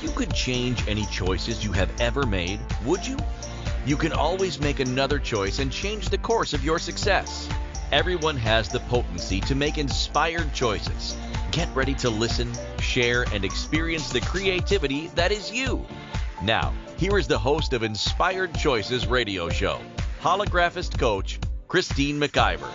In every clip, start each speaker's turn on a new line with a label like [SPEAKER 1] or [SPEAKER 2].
[SPEAKER 1] If you could change any choices you have ever made, would you? You can always make another choice and change the course of your success. Everyone has the potency to make inspired choices. Get ready to listen, share, and experience the creativity that is you. Now, here is the host of Inspired Choices radio show, holographist coach, Christine McIver.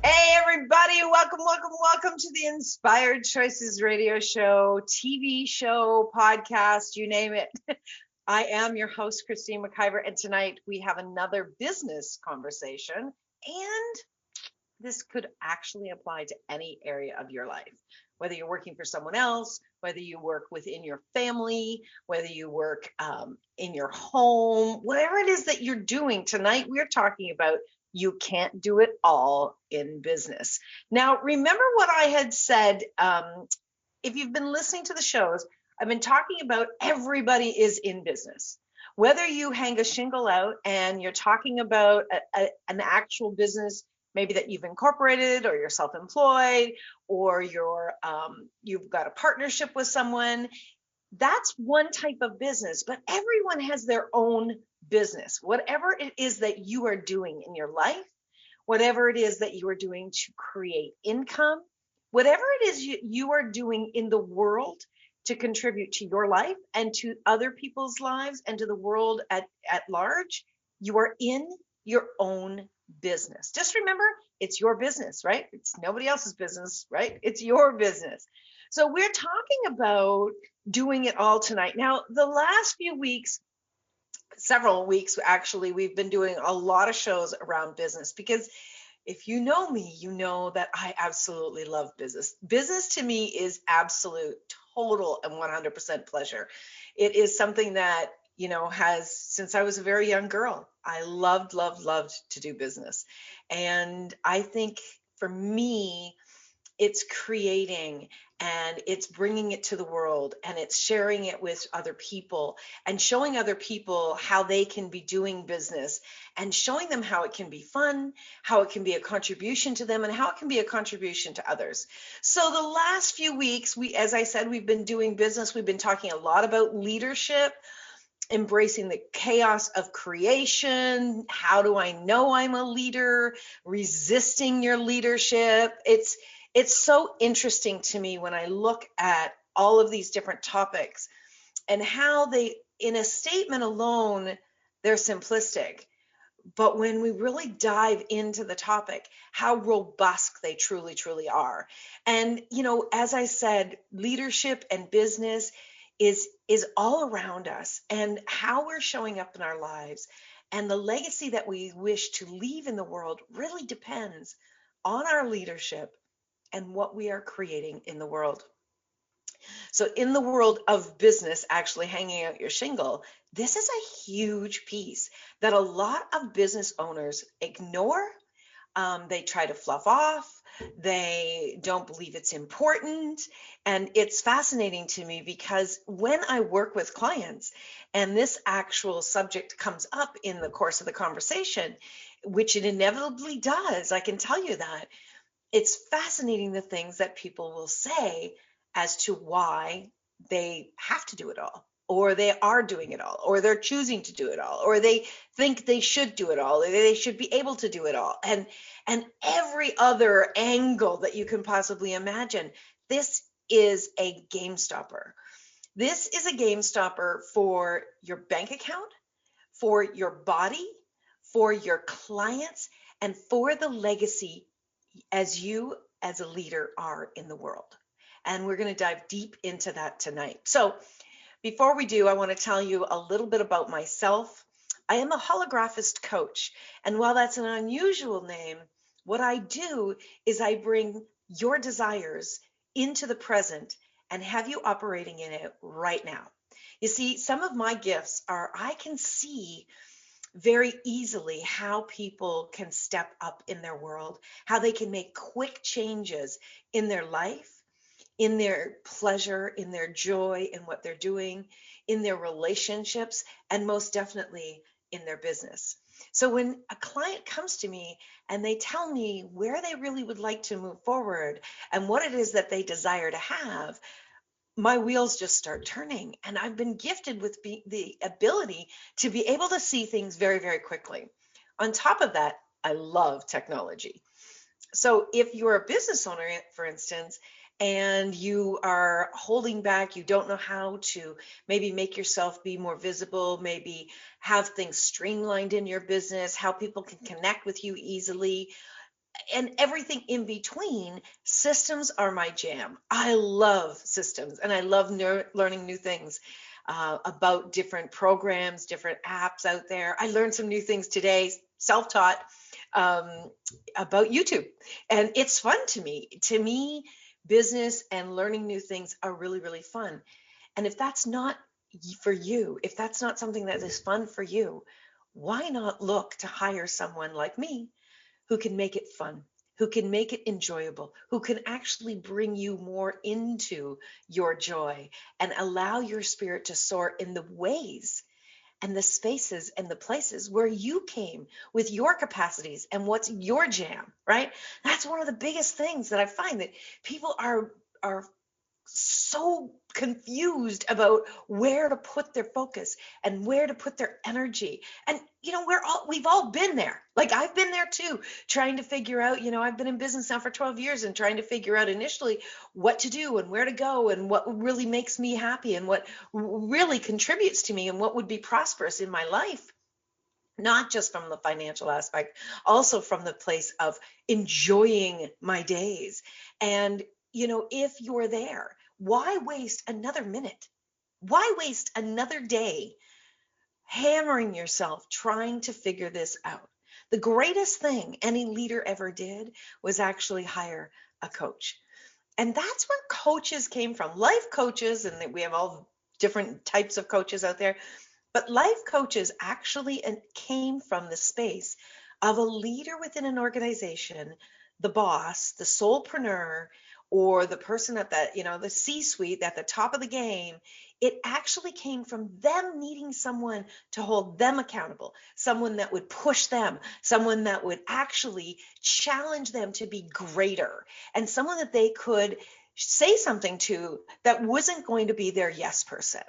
[SPEAKER 2] Hey everybody, welcome to the Inspired Choices radio show, TV show, podcast, you name it. I am your host, Christine McIver, and tonight we have another business conversation, and this could actually apply to any area of your life. Whether you're working for someone else, whether you work within your family, whether you work in your home, whatever it is that you're doing, tonight we're talking about you can't do it all in business. Now, remember what I had said, if you've been listening to the shows, I've been talking about everybody is in business. Whether you hang a shingle out and you're talking about an actual business, maybe that you've incorporated, or you're self-employed, or you've got a partnership with someone, that's one type of business, but everyone has their own business. Whatever it is that you are doing in your life, whatever it is that you are doing to create income, whatever it is you are doing in the world to contribute to your life and to other people's lives and to the world at large, you are in your own business. Just remember, it's your business, right? It's nobody else's business, right? It's your business. So we're talking about doing it all tonight. Now, the last few weeks, several weeks actually, we've been doing a lot of shows around business because if you know me, you know that I absolutely love business. Business to me is absolute, total, and 100% pleasure. It is something that, has, since I was a very young girl, I loved to do business. And I think for me, it's creating and it's bringing it to the world and it's sharing it with other people and showing other people how they can be doing business and showing them how it can be fun, how it can be a contribution to them, and how it can be a contribution to others. So the last few weeks, as I said, we've been doing business. We've been talking a lot about leadership, embracing the chaos of creation. How do I know I'm a leader? Resisting your leadership. It's so interesting to me when I look at all of these different topics and how they, in a statement alone, they're simplistic. But when we really dive into the topic, how robust they truly, truly are. And, as I said, leadership and business is all around us, and how we're showing up in our lives and the legacy that we wish to leave in the world really depends on our leadership and what we are creating in the world. So in the world of business, actually hanging out your shingle, this is a huge piece that a lot of business owners ignore. They try to fluff off. They don't believe it's important. And it's fascinating to me because when I work with clients and this actual subject comes up in the course of the conversation, which it inevitably does, I can tell you that, it's fascinating the things that people will say as to why they have to do it all, or they are doing it all, or they're choosing to do it all, or they think they should do it all, or they should be able to do it all, and every other angle that you can possibly imagine. This is a game stopper. This is a game stopper for your bank account, for your body, for your clients, and for the legacy as you as a leader are in the world. And we're going to dive deep into that tonight. So before we do, I want to tell you a little bit about myself. I am a holographist coach. And while that's an unusual name, what I do is I bring your desires into the present and have you operating in it right now. You see, some of my gifts are I can see very easily how people can step up in their world, how they can make quick changes in their life, in their pleasure, in their joy, in what they're doing, in their relationships, and most definitely in their business. So when a client comes to me and they tell me where they really would like to move forward and what it is that they desire to have, my wheels just start turning. And I've been gifted with the ability to be able to see things very, very quickly. On top of that, I love technology. So if you're a business owner, for instance, and you are holding back, you don't know how to maybe make yourself be more visible, maybe have things streamlined in your business, how people can connect with you easily, and everything in between, systems are my jam. I love systems and I love learning new things about different programs, different apps out there. I learned some new things today, self-taught, um, about YouTube. And it's fun to me. To me, business and learning new things are really, really fun. And if that's not for you, if that's not something that is fun for you, why not look to hire someone like me who can make it fun, who can make it enjoyable, who can actually bring you more into your joy and allow your spirit to soar in the ways and the spaces and the places where you came with your capacities and what's your jam, right? That's one of the biggest things that I find, that people are so confused about where to put their focus and where to put their energy. And we've all been there. Like, I've been there too, trying to figure out, I've been in business now for 12 years and trying to figure out initially what to do and where to go and what really makes me happy and what really contributes to me and what would be prosperous in my life. Not just from the financial aspect, also from the place of enjoying my days. And, if you're there, why waste another minute? Why waste another day hammering yourself trying to figure this out? The greatest thing any leader ever did was actually hire a coach. And that's where coaches came from. Life coaches, and we have all different types of coaches out there, but life coaches actually came from the space of a leader within an organization, the boss, the solopreneur, or the person at the C-suite at the top of the game. It actually came from them needing someone to hold them accountable, someone that would push them, someone that would actually challenge them to be greater, and someone that they could say something to that wasn't going to be their yes person.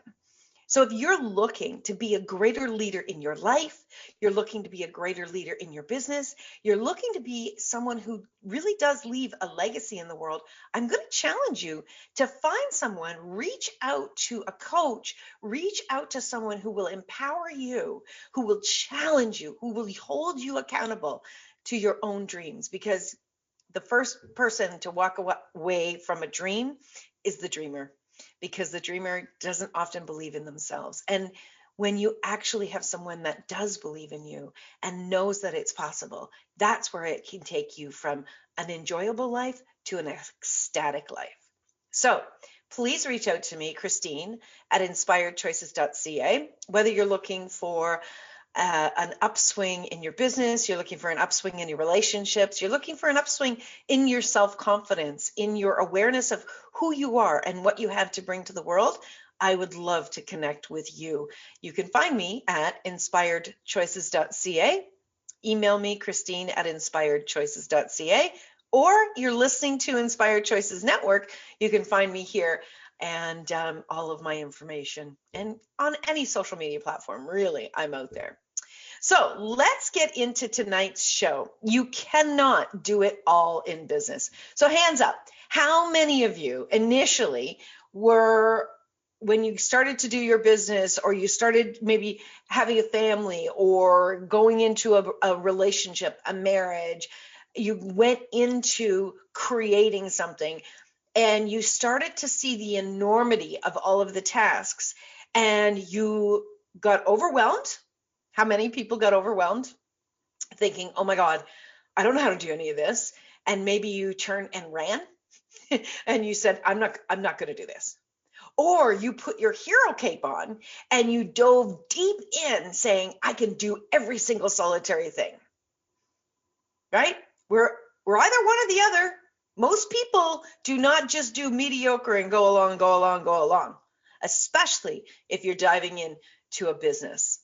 [SPEAKER 2] So if you're looking to be a greater leader in your life, you're looking to be a greater leader in your business, you're looking to be someone who really does leave a legacy in the world, I'm going to challenge you to find someone, reach out to a coach, reach out to someone who will empower you, who will challenge you, who will hold you accountable to your own dreams. Because the first person to walk away from a dream is the dreamer, because the dreamer doesn't often believe in themselves. And when you actually have someone that does believe in you and knows that it's possible, that's where it can take you from an enjoyable life to an ecstatic life. So please reach out to me, Christine, at inspiredchoices.ca, whether you're looking for an upswing in your business, you're looking for an upswing in your relationships, you're looking for an upswing in your self-confidence, in your awareness of who you are and what you have to bring to the world, I would love to connect with you. You can find me at inspiredchoices.ca, email me, Christine at inspiredchoices.ca, or you're listening to Inspired Choices Network, you can find me here and all of my information, and on any social media platform, really, I'm out there. So let's get into tonight's show. You cannot do it all in business. So hands up, how many of you initially were, when you started to do your business, or you started maybe having a family or going into a relationship, a marriage, you went into creating something, and you started to see the enormity of all of the tasks, and you got overwhelmed? How many people got overwhelmed thinking, oh my God, I don't know how to do any of this? And maybe you turned and ran and you said, I'm not going to do this. Or you put your hero cape on and you dove deep in saying, I can do every single solitary thing, right? We're either one or the other. Most people do not just do mediocre and go along, especially if you're diving into a business.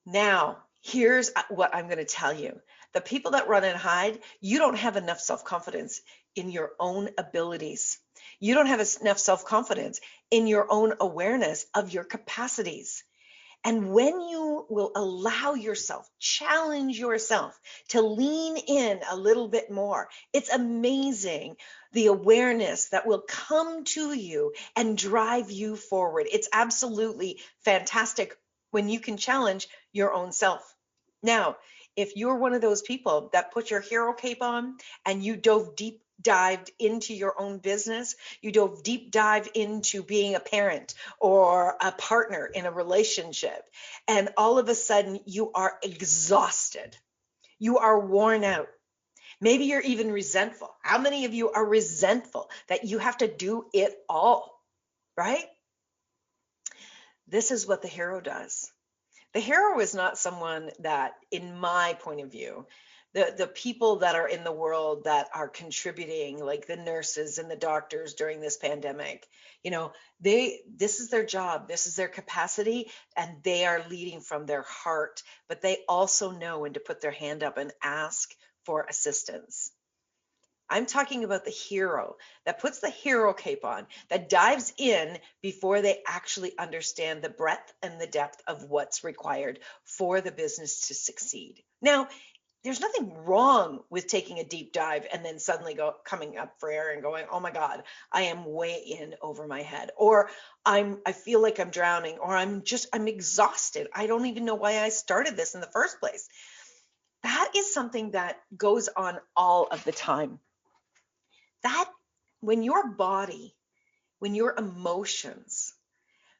[SPEAKER 2] Now, here's what I'm going to tell you. The people that run and hide, you don't have enough self-confidence in your own abilities. You don't have enough self-confidence in your own awareness of your capacities. And when you will allow yourself, challenge yourself to lean in a little bit more, it's amazing the awareness that will come to you and drive you forward. It's absolutely fantastic when you can challenge your own self. Now, if you're one of those people that put your hero cape on and you dived into your own business, you dove deep dive into being a parent or a partner in a relationship, and all of a sudden you are exhausted, you are worn out. Maybe you're even resentful. How many of you are resentful that you have to do it all, right? This is what the hero does. The hero is not someone that, in my point of view, the people that are in the world that are contributing, like the nurses and the doctors during this pandemic, this is their job, this is their capacity, and they are leading from their heart, but they also know when to put their hand up and ask for assistance. I'm talking about the hero that puts the hero cape on, that dives in before they actually understand the breadth and the depth of what's required for the business to succeed. Now, there's nothing wrong with taking a deep dive and then suddenly coming up for air and going, oh my God, I am way in over my head, or I feel like I'm drowning, or I'm exhausted. I don't even know why I started this in the first place. That is something that goes on all of the time. That when your body, when your emotions,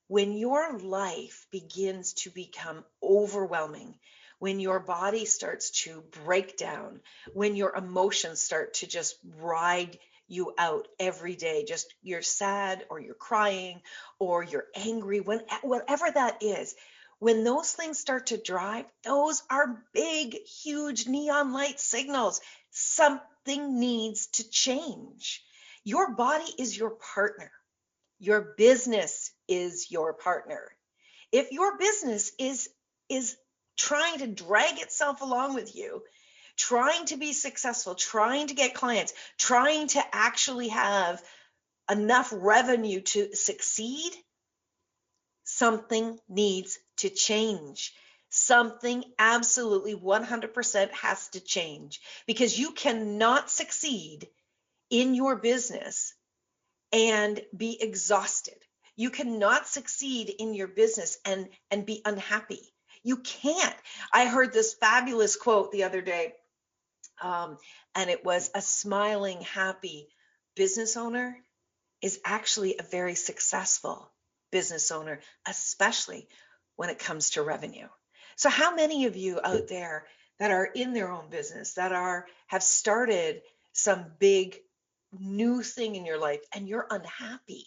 [SPEAKER 2] when your life begins to become overwhelming, when your body starts to break down, when your emotions start to just ride you out every day, just you're sad or you're crying or you're angry, whatever that is, when those things start to drive, those are big, huge neon light signals. Something needs to change. Your body is your partner. Your business is your partner. If your business is trying to drag itself along with you, trying to be successful, trying to get clients, trying to actually have enough revenue to succeed, something needs to change. Something absolutely 100% has to change, because you cannot succeed in your business and be exhausted. You cannot succeed in your business and be unhappy. You can't. I heard this fabulous quote the other day, and it was, a smiling, happy business owner is actually a very successful business owner, especially when it comes to revenue. So how many of you out there that are in their own business, that have started some big new thing in your life and you're unhappy?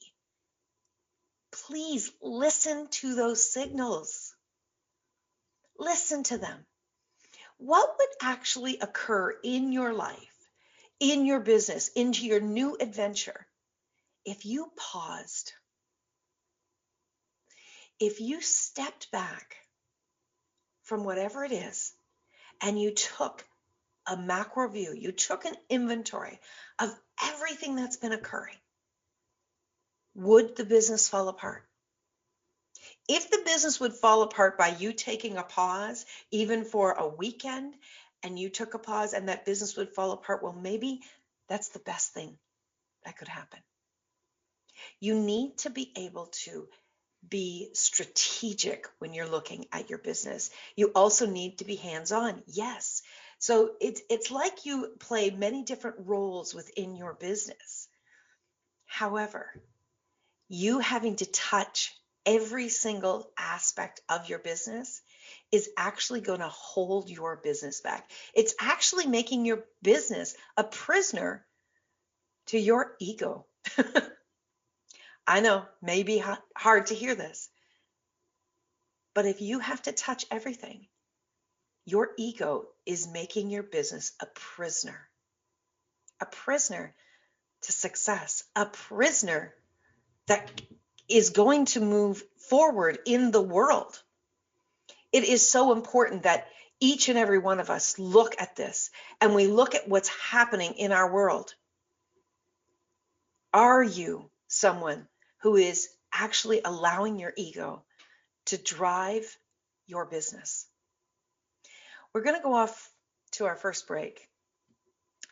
[SPEAKER 2] Please listen to those signals. Listen to them. What would actually occur in your life, in your business, into your new adventure, if you paused, if you stepped back from whatever it is and you took a macro view, you took an inventory of everything that's been occurring? Would the business fall apart? If the business would fall apart by you taking a pause, even for a weekend, and you took a pause and that business would fall apart, well, maybe that's the best thing that could happen. You need to be able to be strategic when you're looking at your business. You also need to be hands-on. Yes. So it's like you play many different roles within your business. However, you having to touch every single aspect of your business is actually going to hold your business back. It's actually making your business a prisoner to your ego. I know, maybe hard to hear this, but if you have to touch everything, your ego is making your business a prisoner to success, a prisoner that is going to move forward in the world. It is so important that each and every one of us look at this and we look at what's happening in our world. Are you someone who is actually allowing your ego to drive your business? We're going to go off to our first break.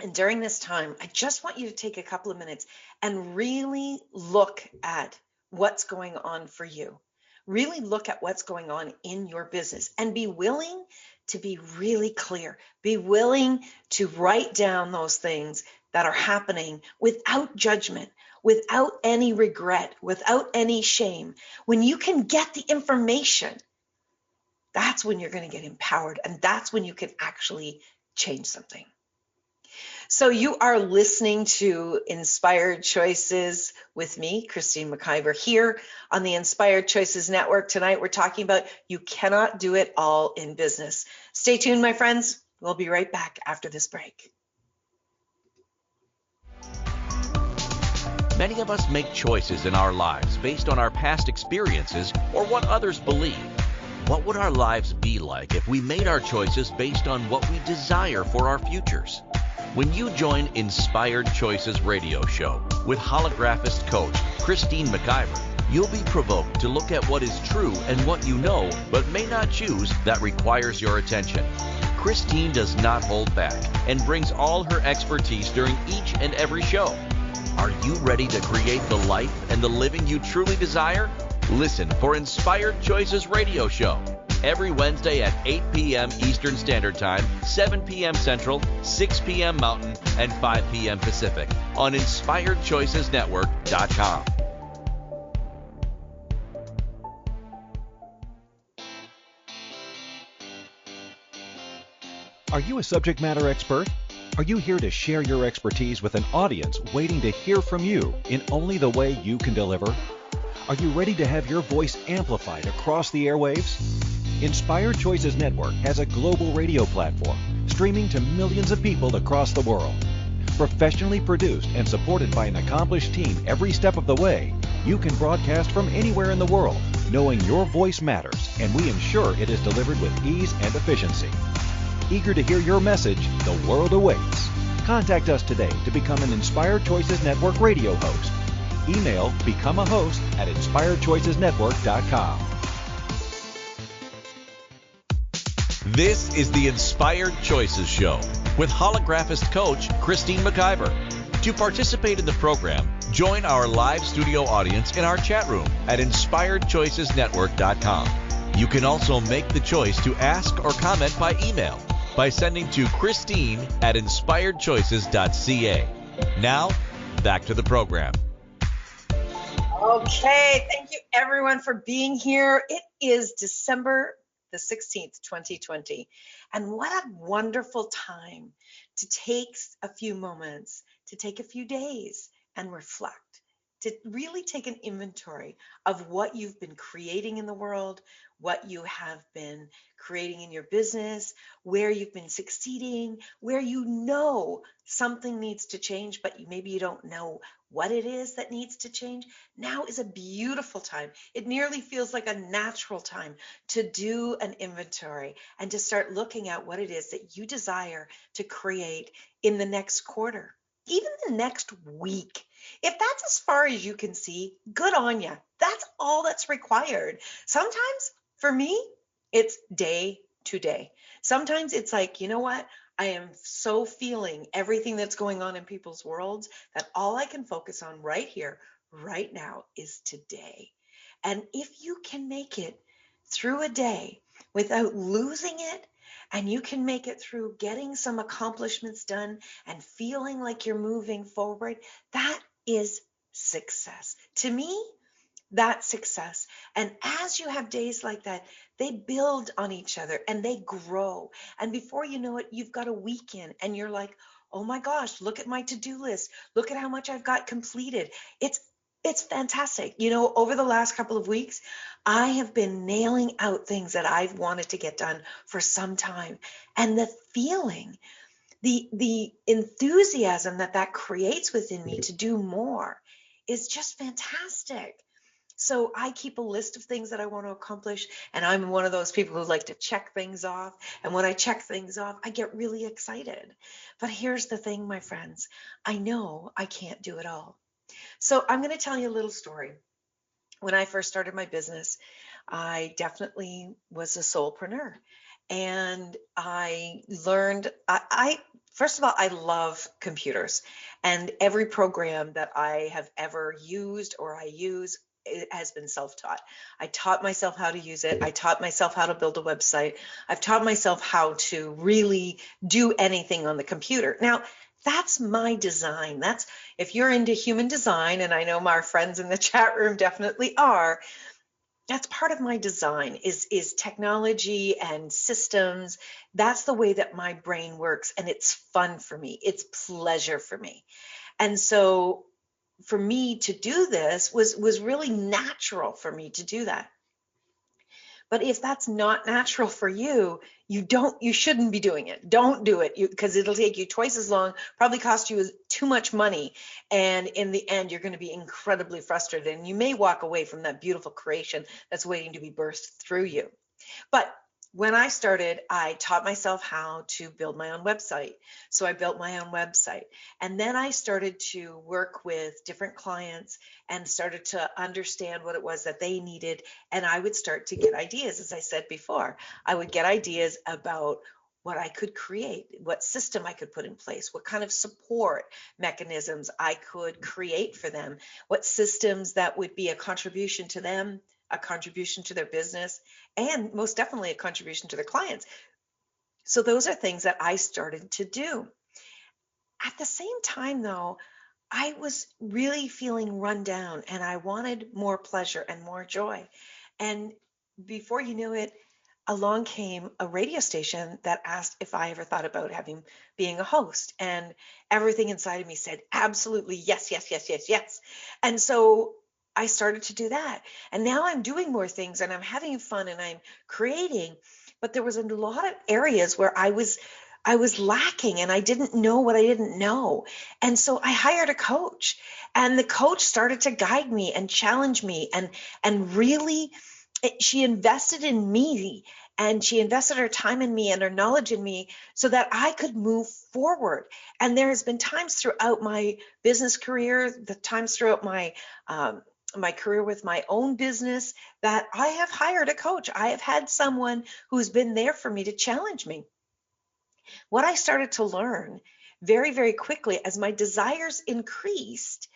[SPEAKER 2] And during this time, I just want you to take a couple of minutes and really look at what's going on for you. Really look at what's going on in your business and be willing to be really clear. Be willing to write down those things that are happening without judgment, without any regret, without any shame. When you can get the information, that's when you're going to get empowered, and that's when you can actually change something. So you are listening to Inspired Choices with me, Christine McIver, here on the Inspired Choices Network. Tonight we're talking about you cannot do it all in business. Stay tuned, my friends. We'll be right back after this break.
[SPEAKER 1] Many of us make choices in our lives based on our past experiences or what others believe. What would our lives be like if we made our choices based on what we desire for our futures? When you join Inspired Choices Radio Show with holographist coach Christine McIver, you'll be provoked to look at what is true and what you know but may not choose that requires your attention. Christine does not hold back and brings all her expertise during each and every show. Are you ready to create the life and the living you truly desire? Listen for Inspired Choices Radio Show every Wednesday at 8 p.m. Eastern Standard Time, 7 p.m. Central, 6 p.m. Mountain, and 5 p.m. Pacific on InspiredChoicesNetwork.com.
[SPEAKER 3] Are you a subject matter expert? Are you here to share your expertise with an audience waiting to hear from you in only the way you can deliver? Are you ready to have your voice amplified across the airwaves? Inspired Choices Network has a global radio platform streaming to millions of people across the world. Professionally produced and supported by an accomplished team every step of the way, you can broadcast from anywhere in the world, knowing your voice matters, and we ensure it is delivered with ease and efficiency. Eager to hear your message, the world awaits. Contact us today to become an Inspired Choices Network radio host. Email becomeahost@inspiredchoicesnetwork.com.
[SPEAKER 1] This is the Inspired Choices Show with holographist coach Christine McIver. To participate in the program, join our live studio audience in our chat room at InspiredChoicesNetwork.com. You can also make the choice to ask or comment by email by sending to Christine@InspiredChoices.ca. Now, back to the program.
[SPEAKER 2] Okay, thank you everyone for being here. It is December the 16th, 2020. And what a wonderful time to take a few moments, to take a few days and reflect, to really take an inventory of what you've been creating in the world, what you have been creating in your business, where you've been succeeding, where you know something needs to change, but maybe you don't know what it is that needs to change. Now is a beautiful time. It nearly feels like a natural time to do an inventory and to start looking at what it is that you desire to create in the next quarter, even the next week. If that's as far as you can see, good on you. That's all that's required. Sometimes for me, it's day to day. Sometimes it's like, you know what? I am so feeling everything that's going on in people's worlds that all I can focus on right here, right now is today. And if you can make it through a day without losing it, and you can make it through getting some accomplishments done and feeling like you're moving forward, that is success. To me, that's success. And as you have days like that, they build on each other and they grow. And before you know it, you've got a weekend and you're like, oh my gosh, look at my to-do list. Look at how much I've got completed. It's fantastic. You know, over the last couple of weeks, I have been nailing out things that I've wanted to get done for some time. And the feeling, the enthusiasm that creates within me to do more is just fantastic. So I keep a list of things that I want to accomplish, and I'm one of those people who like to check things off. And when I check things off, I get really excited. But here's the thing, my friends. I know I can't do it all. So I'm going to tell you a little story. When I first started my business, I definitely was a solopreneur. And I learned, first of all, I love computers, and every program that I have ever used or I use, it has been self-taught. I taught myself how to use it. I taught myself how to build a website. I've taught myself how to really do anything on the computer. Now, that's my design. That's, if you're into human design, and I know my friends in the chat room definitely are, that's part of my design is technology and systems. That's the way that my brain works, and it's fun for me. It's pleasure for me. And so for me to do this was really natural for me to do that. But if that's not natural for you, you shouldn't be doing it. Don't do it, because it'll take you twice as long, probably cost you too much money, and in the end, you're going to be incredibly frustrated, and you may walk away from that beautiful creation that's waiting to be birthed through you. But when I started, I taught myself how to build my own website. So I built my own website. And then I started to work with different clients and started to understand what it was that they needed. And I would start to get ideas. As I said before, I would get ideas about what I could create, what system I could put in place, what kind of support mechanisms I could create for them, what systems that would be a contribution to them, a contribution to their business, and most definitely a contribution to their clients. So those are things that I started to do. At the same time, though, I was really feeling run down, and I wanted more pleasure and more joy. And before you knew it, along came a radio station that asked if I ever thought about being a host, and everything inside of me said absolutely yes, yes, yes, yes, yes. And so I started to do that, and now I'm doing more things, and I'm having fun, and I'm creating. But there was a lot of areas where I was lacking, and I didn't know what I didn't know. And so I hired a coach, and the coach started to guide me and challenge me, and really she invested in me, and she invested her time in me and her knowledge in me so that I could move forward. And there has been times throughout my business career, the times throughout my career with my own business, that I have hired a coach. I have had someone who's been there for me to challenge me. What I started to learn very, very quickly as my desires increased,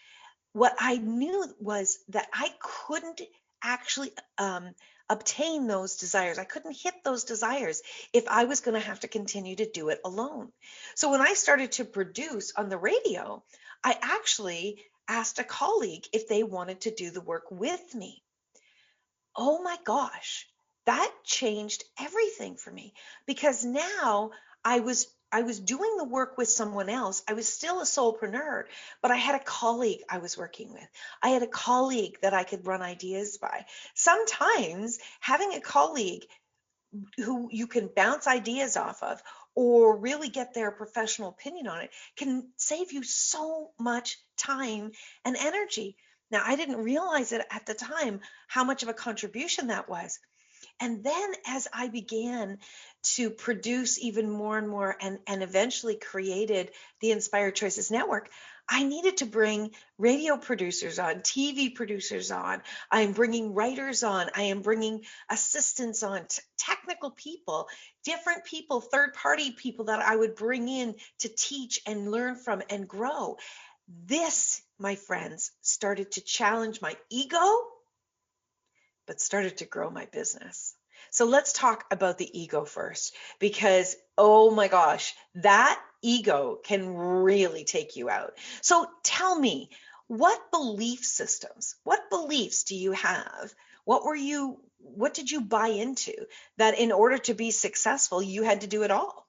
[SPEAKER 2] what I knew was that I couldn't actually obtain those desires. I couldn't hit those desires if I was going to have to continue to do it alone. So when I started to produce on the radio, I actually asked a colleague if they wanted to do the work with me. Oh my gosh, that changed everything for me, because now I was doing the work with someone else. I was still a solopreneur, but I had a colleague I was working with. I had a colleague that I could run ideas by. Sometimes having a colleague who you can bounce ideas off of or really get their professional opinion on it can save you so much time and energy. Now, I didn't realize it at the time how much of a contribution that was. And then as I began to produce even more and more, and eventually created the Inspired Choices Network, I needed to bring radio producers on, TV producers on. I am bringing writers on. I am bringing assistants on, technical people, different people, third-party people that I would bring in to teach and learn from and grow. This, my friends, started to challenge my ego, but started to grow my business. So let's talk about the ego first, because oh my gosh, that ego can really take you out. So tell me, what belief systems, what beliefs do you have? What did you buy into that in order to be successful, you had to do it all?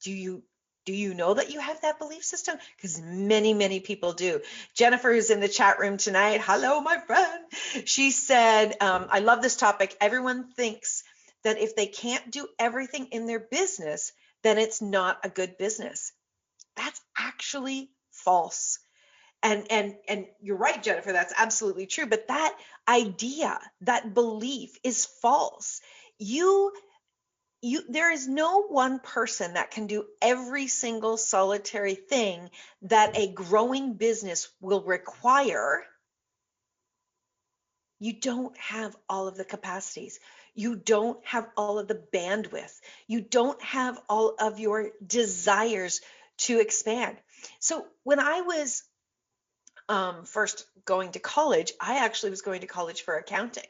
[SPEAKER 2] Do you know that you have that belief system? Because many, many people do. Jennifer is in the chat room tonight. Hello, my friend. She said, I love this topic. Everyone thinks that if they can't do everything in their business, then it's not a good business. That's actually false. And you're right, Jennifer, that's absolutely true. But that idea, that belief is false. You there is no one person that can do every single solitary thing that a growing business will require. You don't have all of the capacities. You don't have all of the bandwidth. You don't have all of your desires to expand. So when I was first going to college, I actually was going to college for accounting.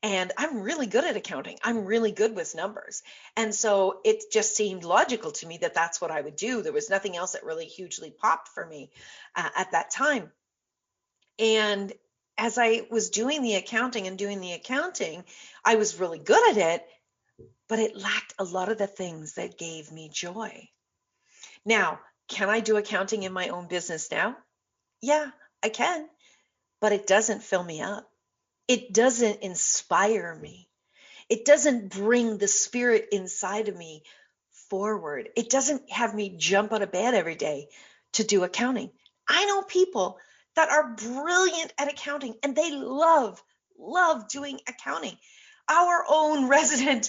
[SPEAKER 2] And I'm really good at accounting. I'm really good with numbers. And so it just seemed logical to me that that's what I would do. There was nothing else that really hugely popped for me at that time. And as I was doing the accounting, I was really good at it, but it lacked a lot of the things that gave me joy. Now, can I do accounting in my own business now? Yeah, I can, but it doesn't fill me up. It doesn't inspire me. It doesn't bring the spirit inside of me forward. It doesn't have me jump out of bed every day to do accounting. I know people that are brilliant at accounting and they love doing accounting. Our own resident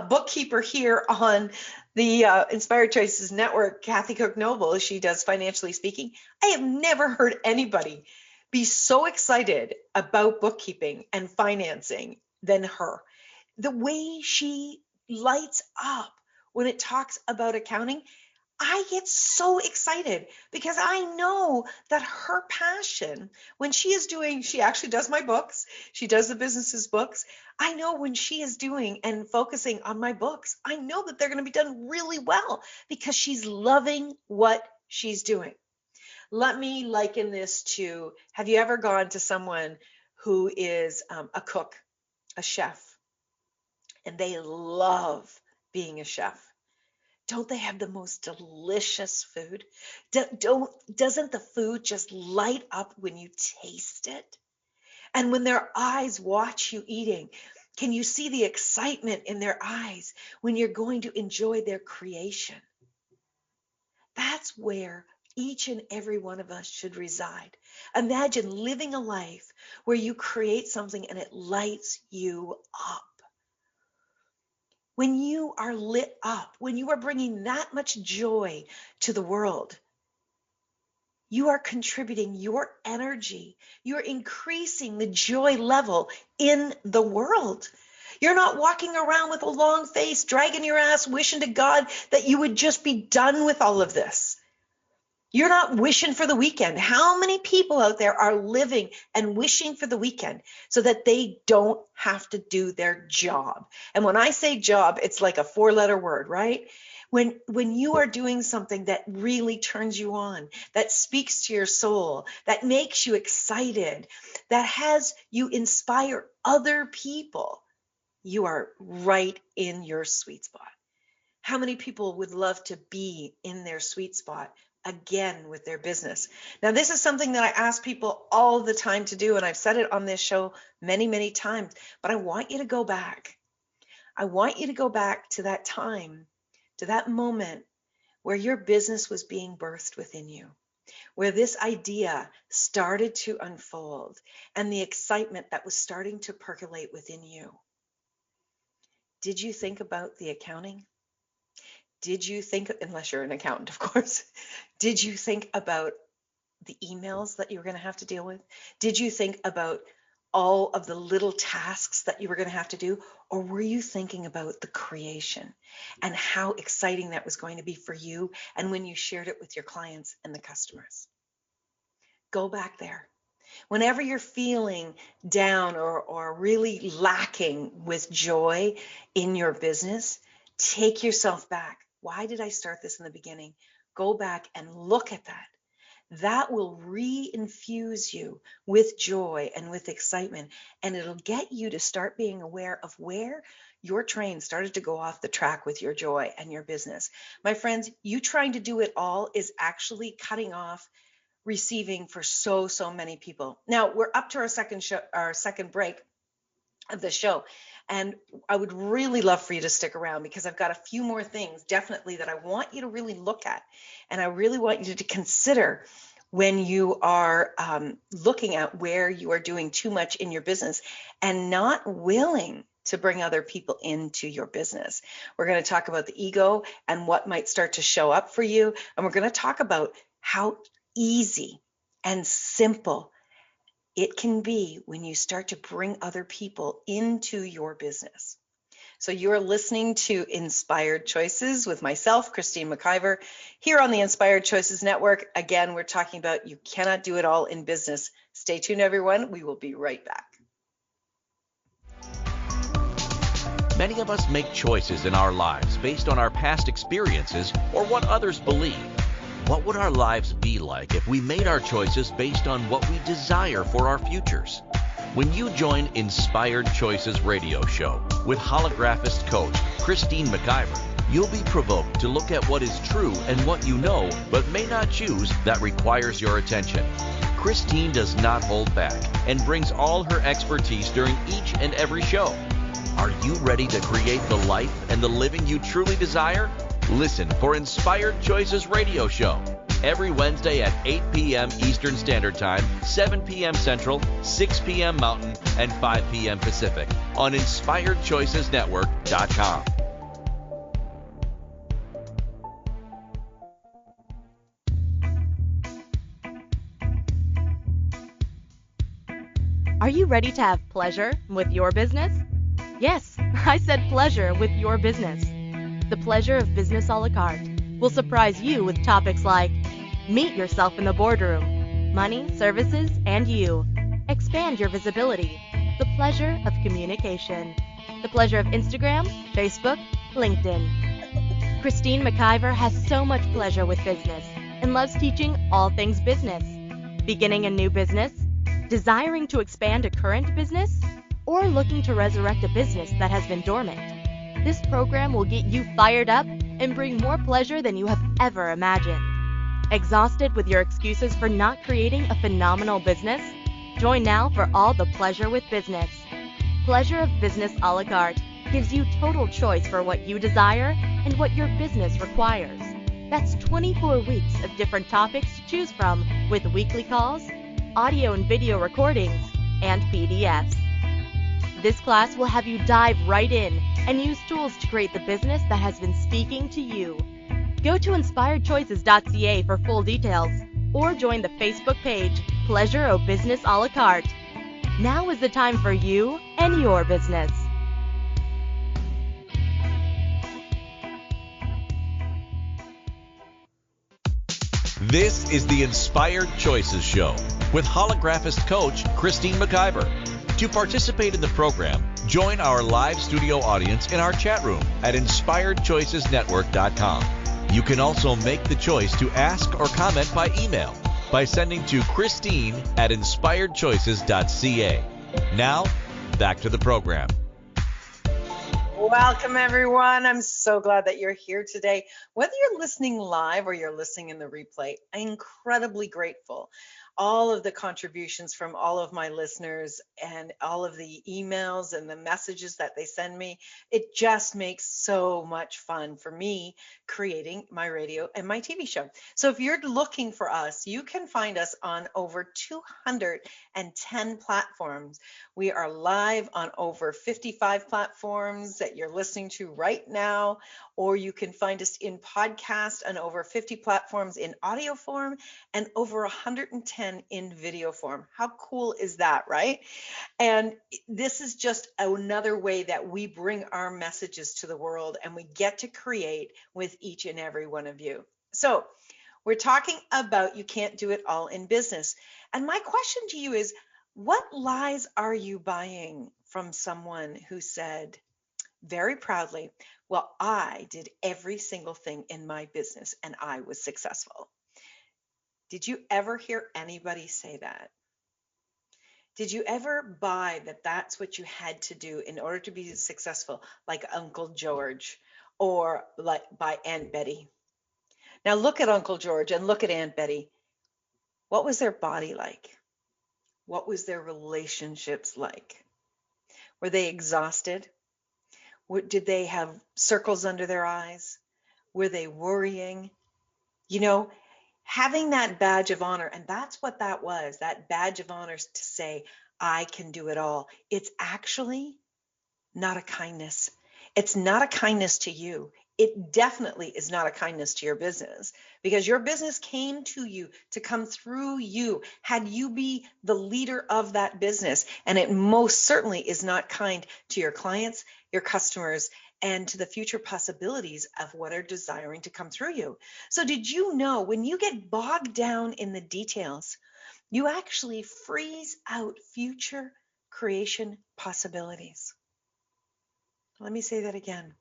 [SPEAKER 2] bookkeeper here on the Inspired Choices Network, Kathy Cook Noble, she does Financially Speaking. I have never heard anybody be so excited about bookkeeping and financing than her. The way she lights up when it talks about accounting, I get so excited because I know that her passion, when she actually does my books, she does the business's books. I know when she is doing and focusing on my books, I know that they're going to be done really well because she's loving what she's doing. Let me liken this to, have you ever gone to someone who is a cook, a chef, and they love being a chef? Don't they have the most delicious food? Doesn't the food just light up when you taste it? And when their eyes watch you eating, can you see the excitement in their eyes when you're going to enjoy their creation? That's where each and every one of us should reside. Imagine living a life where you create something and it lights you up. When you are lit up, when you are bringing that much joy to the world, you are contributing your energy. You're increasing the joy level in the world. You're not walking around with a long face, dragging your ass, wishing to God that you would just be done with all of this. You're not wishing for the weekend. How many people out there are living and wishing for the weekend so that they don't have to do their job? And when I say job, it's like a 4-letter word, right? When you are doing something that really turns you on, that speaks to your soul, that makes you excited, that has you inspire other people, you are right in your sweet spot. How many people would love to be in their sweet spot again with their business? Now, this is something that I ask people all the time to do, and I've said it on this show many, many times, but I want you to go back. I want you to go back to that time, to that moment where your business was being birthed within you, where this idea started to unfold and the excitement that was starting to percolate within you. Did you think about the accounting? Did you think, unless you're an accountant, of course, did you think about the emails that you were going to have to deal with? Did you think about all of the little tasks that you were going to have to do? Or were you thinking about the creation and how exciting that was going to be for you and when you shared it with your clients and the customers? Go back there. Whenever you're feeling down or really lacking with joy in your business, take yourself back. Why did I start this in the beginning? Go back and look at that. That will re-infuse you with joy and with excitement, and it'll get you to start being aware of where your train started to go off the track with your joy and your business. My friends, you trying to do it all is actually cutting off receiving for so many people. Now we're up to our second break of the show, and I would really love for you to stick around because I've got a few more things definitely that I want you to really look at, and I really want you to consider when you are looking at where you are doing too much in your business and not willing to bring other people into your business. We're going to talk about the ego and what might start to show up for you. And we're going to talk about how easy and simple it can be when you start to bring other people into your business. So you're listening to Inspired Choices with myself, Christine McIver, here on the Inspired Choices Network. Again, we're talking about you cannot do it all in business. Stay tuned, everyone. We will be right back.
[SPEAKER 1] Many of us make choices in our lives based on our past experiences or what others believe. What would our lives be like if we made our choices based on what we desire for our futures? When you join Inspired Choices Radio Show with holographist coach Christine McIver, you'll be provoked to look at what is true and what you know but may not choose that requires your attention. Christine does not hold back and brings all her expertise during each and every show. Are you ready to create the life and the living you truly desire? Listen for Inspired Choices Radio Show every Wednesday at 8 p.m. Eastern Standard Time, 7 p.m. Central, 6 p.m. Mountain, and 5 p.m. Pacific on InspiredChoicesNetwork.com.
[SPEAKER 4] Are you ready to have pleasure with your business? Yes, I said pleasure with your business. The Pleasure of Business a la carte will surprise you with topics like meet yourself in the boardroom, money, services, and you. Expand your visibility. The pleasure of communication. The pleasure of Instagram, Facebook, LinkedIn. Christine McIver has so much pleasure with business and loves teaching all things business. Beginning a new business? Desiring to expand a current business? Or looking to resurrect a business that has been dormant? This program will get you fired up and bring more pleasure than you have ever imagined. Exhausted with your excuses for not creating a phenomenal business? Join now for all the pleasure with business. Pleasure of Business a la carte gives you total choice for what you desire and what your business requires. That's 24 weeks of different topics to choose from with weekly calls, audio and video recordings, and PDFs. This class will have you dive right in and use tools to create the business that has been speaking to you. Go to inspiredchoices.ca for full details or join the Facebook page Pleasure o' Business a la carte. Now is the time for you and your business.
[SPEAKER 1] This is the Inspired Choices Show with holographist coach Christine McIver. To participate in the program, join our live studio audience in our chat room at InspiredChoicesNetwork.com. You can also make the choice to ask or comment by email by sending to Christine@InspiredChoices.ca. Now, back to the program.
[SPEAKER 2] Welcome, everyone. I'm so glad that you're here today. Whether you're listening live or you're listening in the replay, I'm incredibly grateful. All of the contributions from all of my listeners and all of the emails and the messages that they send me, it just makes so much fun for me creating my radio and my TV show. So if you're looking for us, you can find us on over 210 platforms. We are live on over 55 platforms that you're listening to right now, or you can find us in podcast on over 50 platforms in audio form and over 110 in video form. How cool is that, right? And this is just another way that we bring our messages to the world and we get to create with each and every one of you. So we're talking about you can't do it all in business. And my question to you is, what lies are you buying from someone who said very proudly, well, I did every single thing in my business and I was successful? Did you ever hear anybody say that? Did you ever buy that that's what you had to do in order to be successful, like Uncle George or like by Aunt Betty? Now look at Uncle George and look at Aunt Betty. What was their body like? What was their relationships like? Were they exhausted? Did they have circles under their eyes? Were they worrying? You know, having that badge of honor, and that's what that was, that badge of honor to say, I can do it all. It's actually not a kindness. It's not a kindness to you. It definitely is not a kindness to your business, because your business came to you to come through you. Had you be the leader of that business, and it most certainly is not kind to your clients, your customers, and to the future possibilities of what are desiring to come through you. So did you know when you get bogged down in the details, you actually freeze out future creation possibilities? Let me say that again.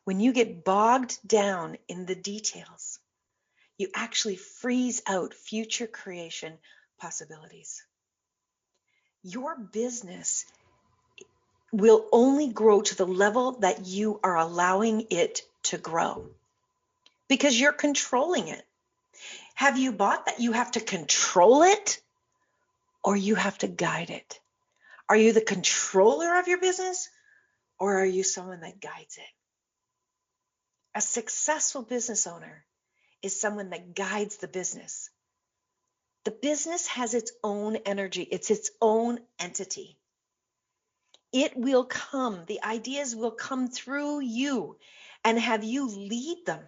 [SPEAKER 2] When you get bogged down in the details, you actually freeze out future creation possibilities. Your business will only grow to the level that you are allowing it to grow, because you're controlling it. Have you bought that you have to control it, or you have to guide it? Are you the controller of your business, or are you someone that guides it? A successful business owner is someone that guides the business. The business has its own energy. It's its own entity. It will come. The ideas will come through you and have you lead them.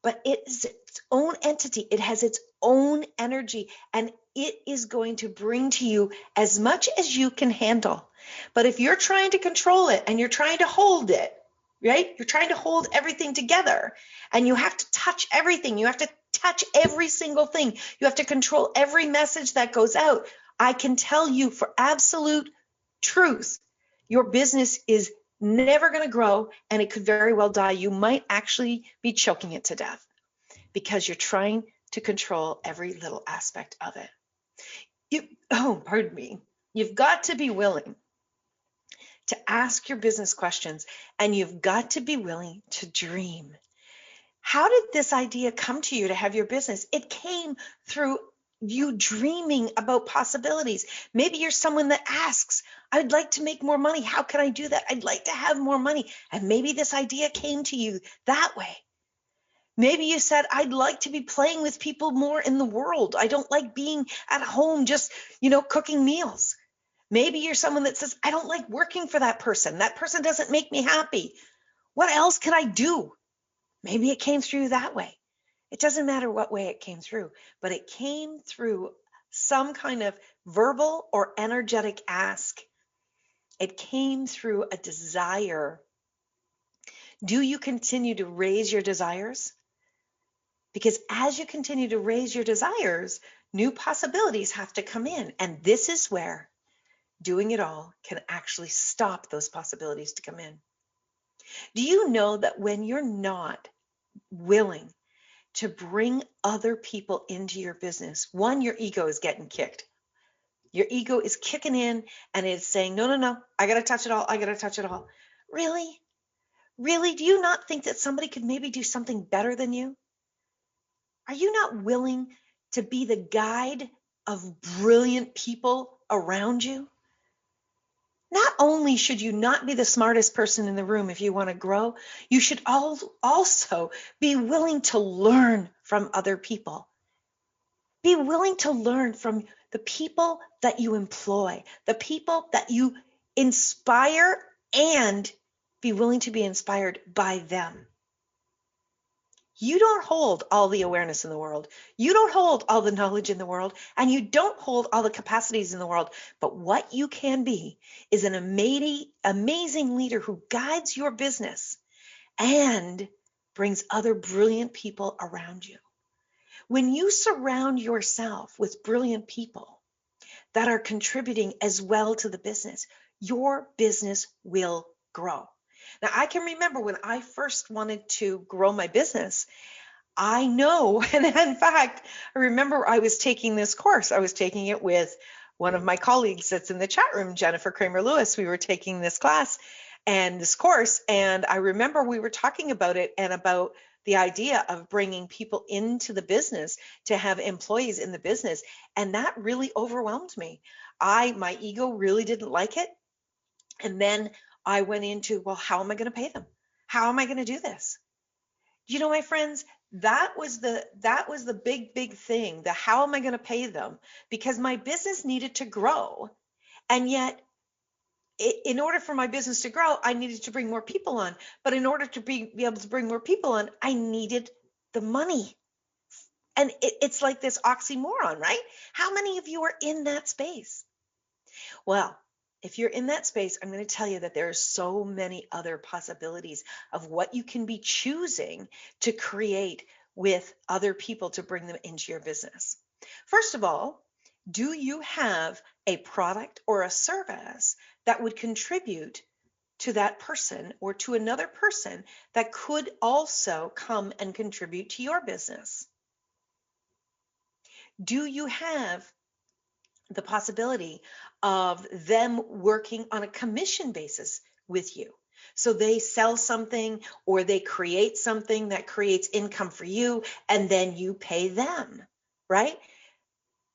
[SPEAKER 2] But it is its own entity. It has its own energy, and it is going to bring to you as much as you can handle. But if you're trying to control it and you're trying to hold it, right? You're trying to hold everything together, and you have to touch everything. You have to touch every single thing. You have to control every message that goes out. I can tell you for absolute truth, your business is never going to grow, and it could very well die. You might actually be choking it to death because you're trying to control every little aspect of it. Pardon me. You've got to be willing to ask your business questions, and you've got to be willing to dream. How did this idea come to you to have your business? It came through you dreaming about possibilities. Maybe you're someone that asks, I'd like to make more money. How can I do that? I'd like to have more money. And maybe this idea came to you that way. Maybe you said, I'd like to be playing with people more in the world. I don't like being at home just, cooking meals. Maybe you're someone that says, I don't like working for that person. That person doesn't make me happy. What else can I do? Maybe it came through that way. It doesn't matter what way it came through, but it came through some kind of verbal or energetic ask. It came through a desire. Do you continue to raise your desires? Because as you continue to raise your desires, new possibilities have to come in. And this is where doing it all can actually stop those possibilities to come in. Do you know that when you're not willing to bring other people into your business, one, your ego is getting kicked. Your ego is kicking in and it's saying, no, I got to touch it all. I got to touch it all. Really? Really? Do you not think that somebody could maybe do something better than you? Are you not willing to be the guide of brilliant people around you? Not only should you not be the smartest person in the room if you want to grow, you should also be willing to learn from other people. Be willing to learn from the people that you employ, the people that you inspire, and be willing to be inspired by them. You don't hold all the awareness in the world. You don't hold all the knowledge in the world, and you don't hold all the capacities in the world. But what you can be is an amazing leader who guides your business and brings other brilliant people around you. When you surround yourself with brilliant people that are contributing as well to the business, your business will grow. Now, I can remember when I first wanted to grow my business, I know, and in fact, I remember I was taking this course. I was taking it with one of my colleagues that's in the chat room, Jennifer Kramer-Lewis. We were taking this class and this course, and I remember we were talking about it and about the idea of bringing people into the business to have employees in the business, and that really overwhelmed me. My ego really didn't like it, and then I went into, well, how am I going to pay them? How am I going to do this? You know, my friends, that was the big thing. The how am I going to pay them? Because my business needed to grow. And yet in order for my business to grow, I needed to bring more people on. But in order to be able to bring more people on, I needed the money. And it's like this oxymoron, right? How many of you are in that space? Well, if you're in that space, I'm going to tell you that there are so many other possibilities of what you can be choosing to create with other people to bring them into your business. First of all, do you have a product or a service that would contribute to that person or to another person that could also come and contribute to your business? Do you have the possibility of them working on a commission basis with you? So they sell something or they create something that creates income for you, and then you pay them, right?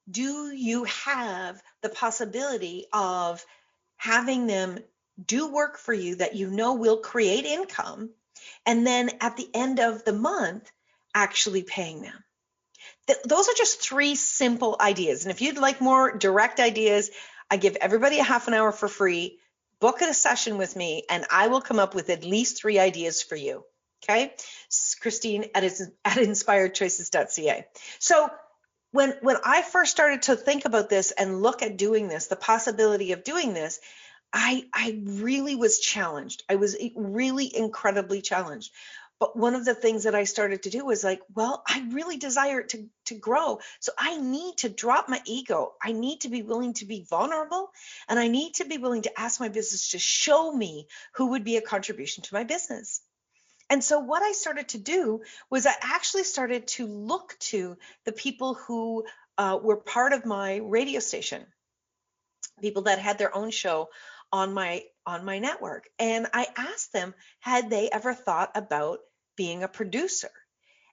[SPEAKER 2] Do you have the possibility of having them do work for you that you know will create income, and then at the end of the month, actually paying them? Those are just 3 simple ideas. And if you'd like more direct ideas, I give everybody a half an hour for free. Book a session with me, and I will come up with at least 3 ideas for you. Okay? Christine at inspiredchoices.ca. So when I first started to think about this and look at doing this, the possibility of doing this, I really was challenged. I was really incredibly challenged. But one of the things that I started to do was like, well, I really desire it to grow. So I need to drop my ego. I need to be willing to be vulnerable, and I need to be willing to ask my business to show me who would be a contribution to my business. And so what I started to do was I actually started to look to the people who were part of my radio station, people that had their own show on my network. And I asked them, had they ever thought about being a producer?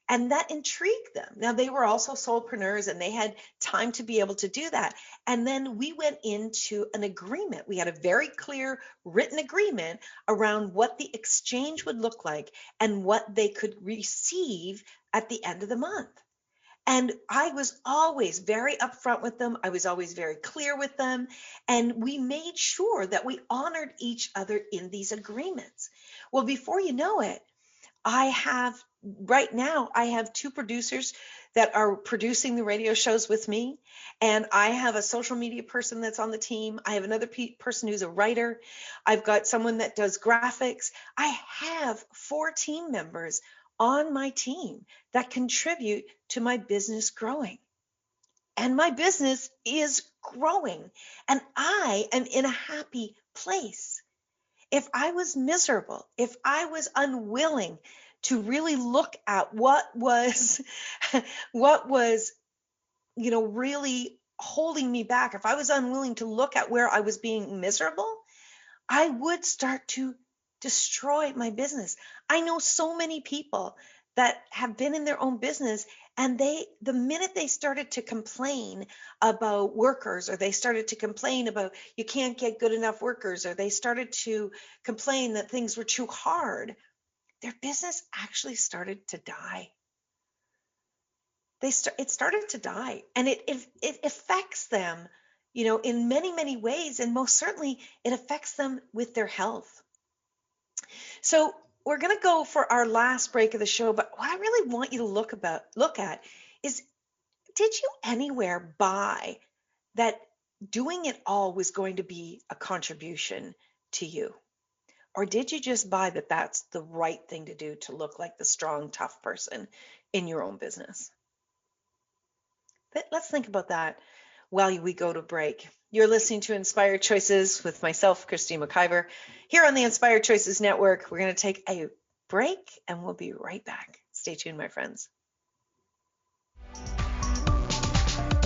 [SPEAKER 2] And that intrigued them. Now, they were also solopreneurs and they had time to be able to do that. And then we went into an agreement. We had a very clear written agreement around what the exchange would look like and what they could receive at the end of the month. And I was always very upfront with them. I was always very clear with them. And we made sure that we honored each other in these agreements. Well, before you know it, right now, I have 2 producers that are producing the radio shows with me. And I have a social media person that's on the team. I have another person who's a writer. I've got someone that does graphics. I have 4 team members on my team that contribute to my business growing. And my business is growing, and I am in a happy place. If I was miserable, if I was unwilling to really look at what was really holding me back, if I was unwilling to look at where I was being miserable, I would start to destroy my business. I know so many people that have been in their own business, and the minute they started to complain about workers, or they started to complain about you can't get good enough workers, or they started to complain that things were too hard, their business actually started to die. It started to die, and it affects them, in many, many ways, and most certainly it affects them with their health. So we're going to go for our last break of the show, but what I really want you to look at is, did you anywhere buy that doing it all was going to be a contribution to you? Or did you just buy that that's the right thing to do to look like the strong, tough person in your own business? But let's think about that while we go to break. You're listening to Inspired Choices with myself, Christine McIver, here on the Inspired Choices Network. We're going to take a break, and we'll be right back. Stay tuned, my friends.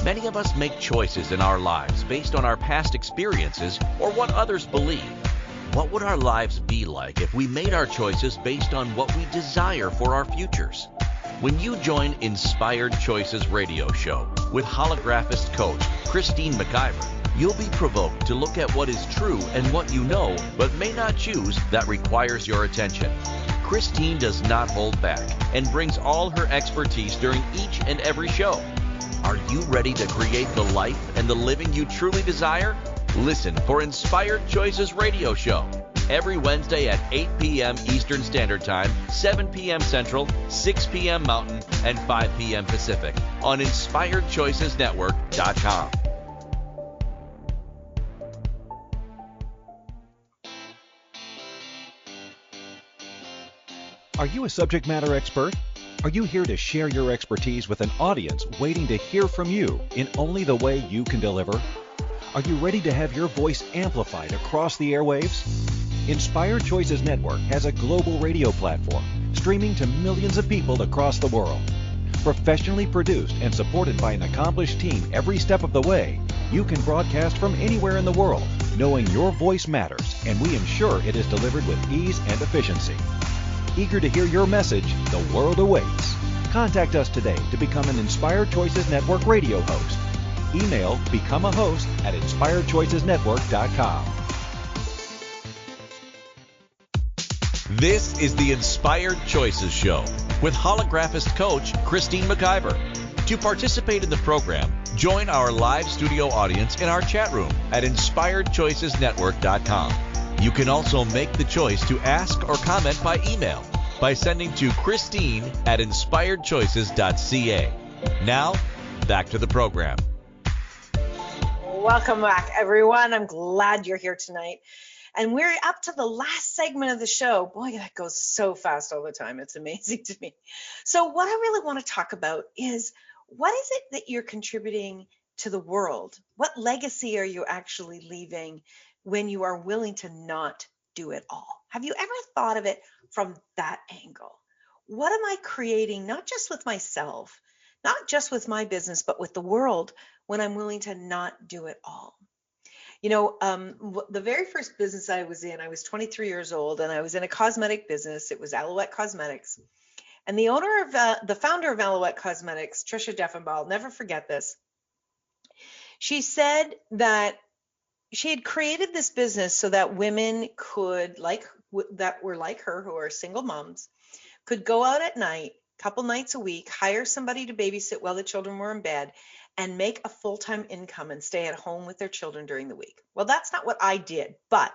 [SPEAKER 1] Many of us make choices in our lives based on our past experiences or what others believe. What would our lives be like if we made our choices based on what we desire for our futures? When you join Inspired Choices Radio Show with holographist coach Christine McIver, you'll be provoked to look at what is true and what you know but may not choose that requires your attention. Christine does not hold back and brings all her expertise during each and every show. Are you ready to create the life and the living you truly desire? Listen for Inspired Choices Radio Show every Wednesday at 8 p.m. Eastern Standard Time, 7 p.m. Central, 6 p.m. Mountain, and 5 p.m. Pacific on InspiredChoicesNetwork.com.
[SPEAKER 3] Are you a subject matter expert? Are you here to share your expertise with an audience waiting to hear from you in only the way you can deliver? Are you ready to have your voice amplified across the airwaves? Inspired Choices Network has a global radio platform streaming to millions of people across the world. Professionally produced and supported by an accomplished team every step of the way, you can broadcast from anywhere in the world, knowing your voice matters, and we ensure it is delivered with ease and efficiency. Eager to hear your message, the world awaits. Contact us today to become an Inspired Choices Network radio host. Email becomeahost@inspiredchoicesnetwork.com.
[SPEAKER 1] This is the Inspired Choices Show with holographist coach Christine McIver. To participate in the program, join our live studio audience in our chat room at InspiredChoicesNetwork.com. You can also make the choice to ask or comment by email by sending to Christine@InspiredChoices.ca. Now, back to the program.
[SPEAKER 2] Welcome back, everyone. I'm glad you're here tonight. And we're up to the last segment of the show. Boy, that goes so fast all the time. It's amazing to me. So what I really want to talk about is, what is it that you're contributing to the world? What legacy are you actually leaving when you are willing to not do it all? Have you ever thought of it from that angle? What am I creating, not just with myself, not just with my business, but with the world when I'm willing to not do it all? You know, the very first business I was in, I was 23 years old, and I was in a cosmetic business. It was Alouette Cosmetics. And the founder of Alouette Cosmetics, Trisha Deffenbaugh, I'll never forget this. She said that she had created this business so that women could, that were like her, who are single moms, could go out at night, a couple nights a week, hire somebody to babysit while the children were in bed, and make a full-time income and stay at home with their children during the week. Well, that's not what I did, but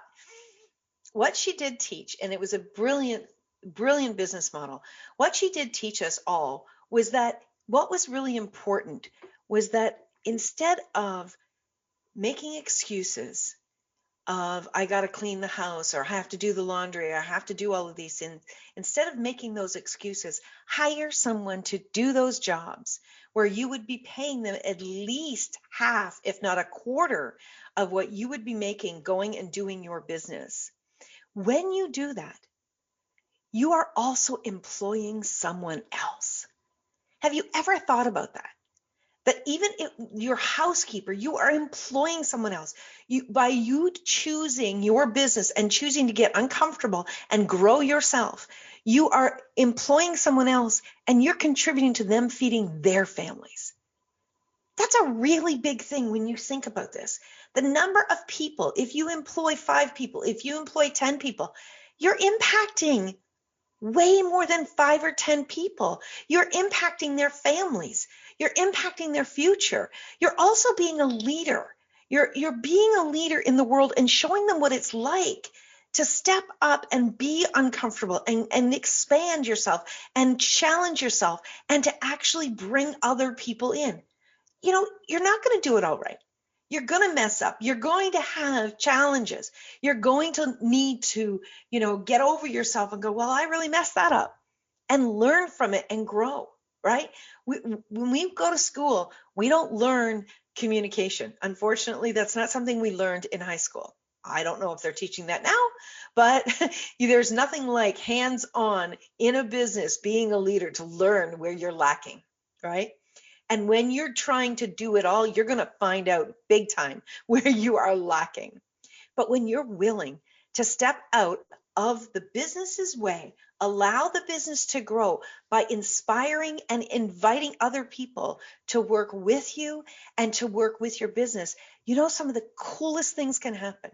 [SPEAKER 2] what she did teach, and it was a brilliant business model, what she did teach us all was that what was really important was that instead of making excuses of, I got to clean the house, or I have to do the laundry, or I have to do all of these things, instead of making those excuses, hire someone to do those jobs where you would be paying them at least half, if not a quarter, of what you would be making going and doing your business. When you do that, you are also employing someone else. Have you ever thought about that? That even if your housekeeper, you are employing someone else. By you choosing your business and choosing to get uncomfortable and grow yourself, you are employing someone else, and you're contributing to them feeding their families. That's a really big thing when you think about this. The number of people, if you employ 5 people, if you employ 10 people, you're impacting way more than 5 or 10 people. You're impacting their families. You're impacting their future. You're also being a leader. You're being a leader in the world and showing them what it's like to step up and be uncomfortable and expand yourself and challenge yourself and to actually bring other people in. You know, you're not going to do it all right. You're going to mess up. You're going to have challenges. You're going to need to, get over yourself and go, well, I really messed that up, and learn from it and grow, right? When we go to school, we don't learn communication. Unfortunately, that's not something we learned in high school. I don't know if they're teaching that now, but there's nothing like hands-on in a business, being a leader, to learn where you're lacking, right? And when you're trying to do it all, you're going to find out big time where you are lacking. But when you're willing to step out of the business's way, allow the business to grow by inspiring and inviting other people to work with you and to work with your business, some of the coolest things can happen.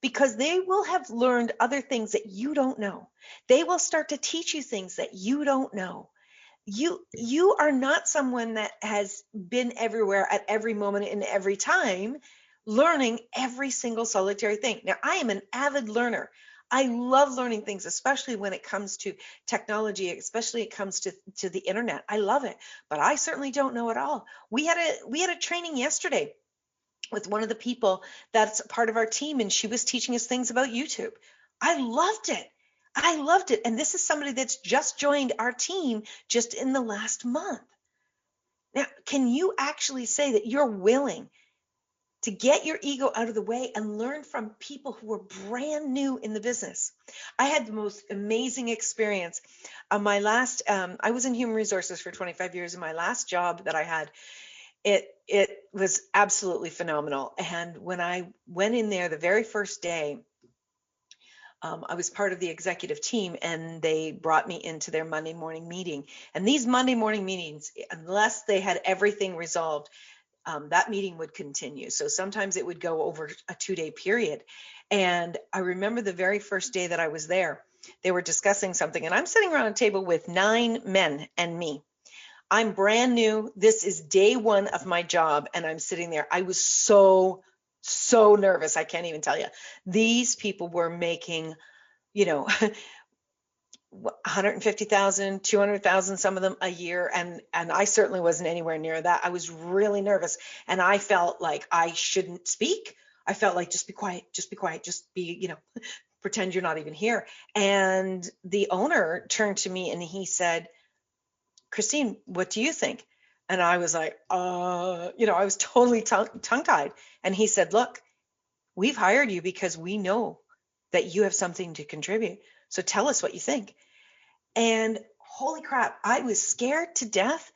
[SPEAKER 2] Because they will have learned other things that you don't know. They will start to teach you things that you don't know. You are not someone that has been everywhere at every moment and every time. learning every single solitary thing. Now, I am an avid learner. I love learning things, especially when it comes to technology, especially it comes to the internet. I love it, but I certainly don't know it all. We had a training yesterday with one of the people that's part of our team, and she was teaching us things about YouTube. I loved it. I loved it. And this is somebody that's just joined our team just in the last month. Now, can you actually say that you're willing to get your ego out of the way and learn from people who are brand new in the business? I had the most amazing experience. My last, I was in human resources for 25 years, and my last job that I had, it was absolutely phenomenal. And when I went in there the very first day, I was part of the executive team, and they brought me into their Monday morning meeting. And these Monday morning meetings, unless they had everything resolved, that meeting would continue. So sometimes it would go over a 2-day period. And I remember the very first day that I was there, they were discussing something, and I'm sitting around a table with 9 men and me. I'm brand new. This is day 1 of my job, and I'm sitting there. I was so nervous. I can't even tell you. These people were making, 150,000, 200,000, some of them a year. And I certainly wasn't anywhere near that. I was really nervous, and I felt like I shouldn't speak. I felt like, just be quiet, just be, pretend you're not even here. And the owner turned to me and he said, "Christine, what do you think?" And I was like, I was totally tongue-tied. And he said, "Look, we've hired you because we know that you have something to contribute. So tell us what you think." And holy crap, I was scared to death.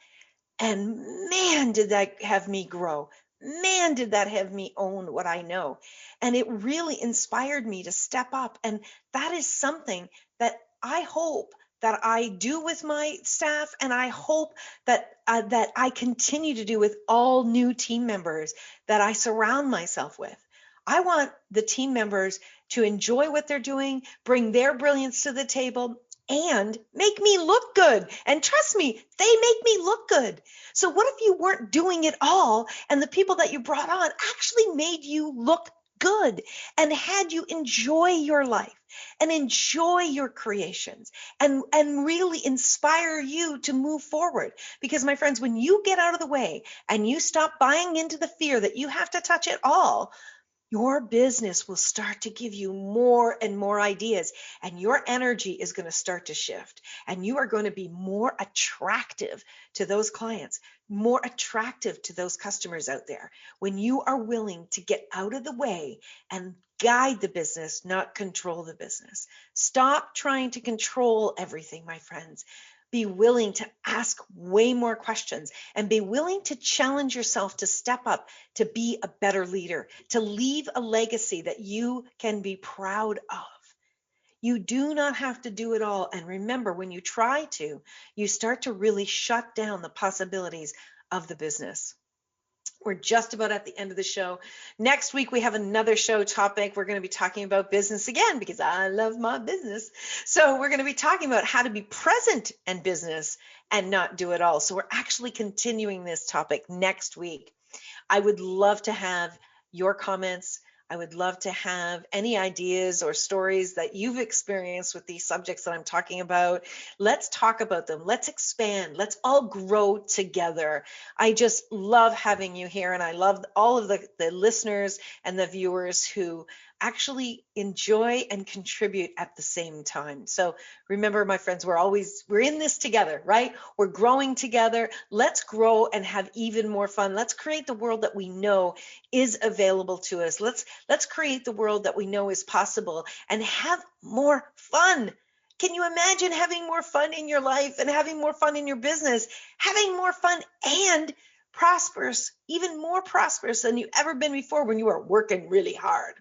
[SPEAKER 2] And man, did that have me grow. Man, did that have me own what I know. And it really inspired me to step up. And that is something that I hope that I do with my staff, and I hope that that I continue to do with all new team members that I surround myself with. I want the team members to enjoy what they're doing, bring their brilliance to the table, and make me look good. And trust me, they make me look good. So what if you weren't doing it all, and the people that you brought on actually made you look good and had you enjoy your life and enjoy your creations and really inspire you to move forward? Because my friends, when you get out of the way and you stop buying into the fear that you have to touch it all, your business will start to give you more and more ideas, and your energy is going to start to shift, and you are going to be more attractive to those clients, more attractive to those customers out there when you are willing to get out of the way and guide the business, not control the business. Stop trying to control everything, my friends. Be willing to ask way more questions, and be willing to challenge yourself to step up, to be a better leader, to leave a legacy that you can be proud of. You do not have to do it all. And remember, when you try to, you start to really shut down the possibilities of the business. We're just about at the end of the show. Next week, we have another show topic. We're going to be talking about business again, because I love my business. So we're going to be talking about how to be present in business and not do it all. So we're actually continuing this topic next week. I would love to have your comments. I would love to have any ideas or stories that you've experienced with these subjects that I'm talking about. Let's talk about them. Let's expand. Let's all grow together. I just love having you here, and I love all of the listeners and the viewers who actually enjoy and contribute at the same time. So remember, my friends, we're in this together, right? We're growing together. Let's grow and have even more fun. Let's create the world that we know is available to us. Let's create the world that we know is possible and have more fun. Can you imagine having more fun in your life and having more fun in your business, having more fun and prosperous, even more prosperous than you've ever been before when you are working really hard?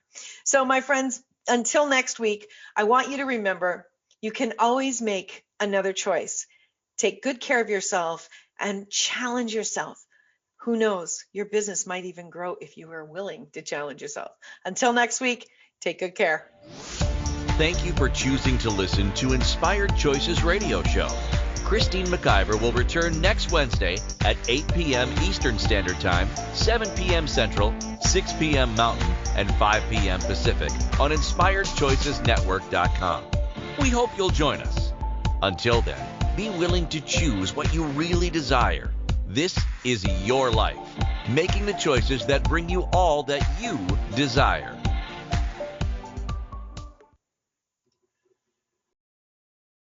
[SPEAKER 2] So my friends, until next week, I want you to remember, you can always make another choice. Take good care of yourself and challenge yourself. Who knows, your business might even grow if you are willing to challenge yourself. Until next week, take good care.
[SPEAKER 1] Thank you for choosing to listen to Inspired Choices Radio Show. Christine McIver will return next Wednesday at 8 p.m. Eastern Standard Time, 7 p.m. Central, 6 p.m. Mountain, and 5 p.m. Pacific on InspiredChoicesNetwork.com. We hope you'll join us. Until then, be willing to choose what you really desire. This is your life, making the choices that bring you all that you desire.